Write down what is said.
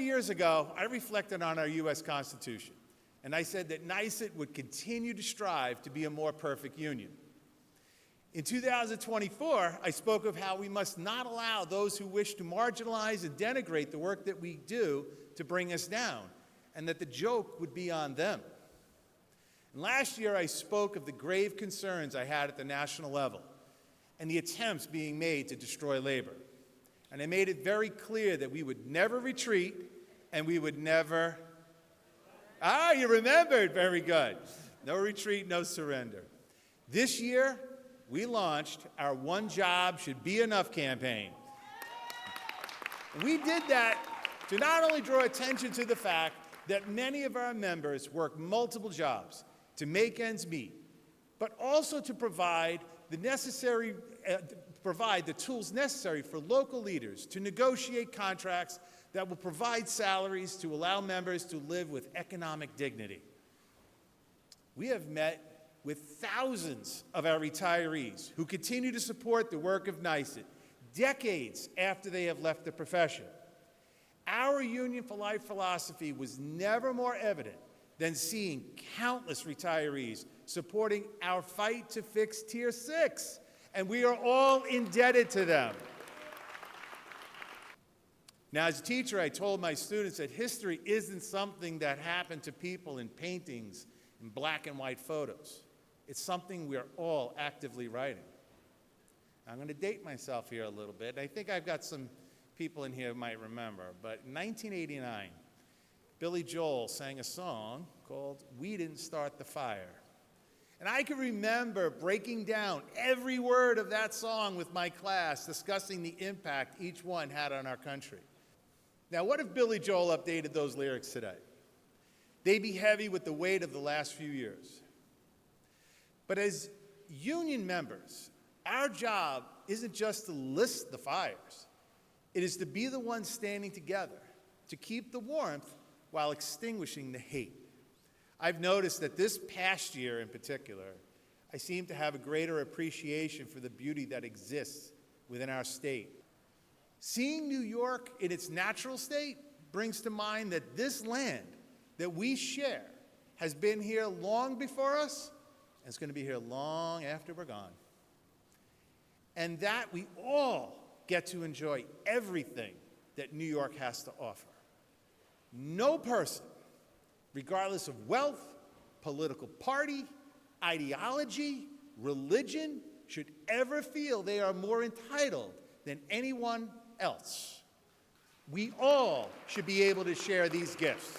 years ago, I reflected on our U.S. Constitution, and I said that NYSUT would continue to strive to be a more perfect union. In 2024, I spoke of how we must not allow those who wish to marginalize and denigrate the work that we do to bring us down, and that the joke would be on them. And last year, I spoke of the grave concerns I had at the national level and the attempts being made to destroy labor. And I made it very clear that we would never retreat and we would never... Ah, you remembered. Very good. No retreat, no surrender. This year, we launched our One Job Should Be Enough campaign. And we did that to not only draw attention to the fact that many of our members work multiple jobs to make ends meet, but also to provide the tools necessary for local leaders to negotiate contracts that will provide salaries to allow members to live with economic dignity. We have met with thousands of our retirees who continue to support the work of NYSUT decades after they have left the profession. Our Union for Life philosophy was never more evident than seeing countless retirees supporting our fight to fix Tier 6, and we are all indebted to them. Now, as a teacher, I told my students that history isn't something that happened to people in paintings and black and white photos. It's something we are all actively writing. I'm going to date myself here a little bit. I think I've got some people in here who might remember, but in 1989, Billy Joel sang a song called "We Didn't Start the Fire." And I can remember breaking down every word of that song with my class, discussing the impact each one had on our country. Now, what if Billy Joel updated those lyrics today? They'd be heavy with the weight of the last few years. But as union members, our job isn't just to list the fires. It is to be the ones standing together, to keep the warmth while extinguishing the hate. I've noticed that this past year in particular, I seem to have a greater appreciation for the beauty that exists within our state. Seeing New York in its natural state brings to mind that this land that we share has been here long before us, and it's going to be here long after we're gone. And that we all get to enjoy everything that New York has to offer. No person, regardless of wealth, political party, ideology, religion, should ever feel they are more entitled than anyone else. We all should be able to share these gifts.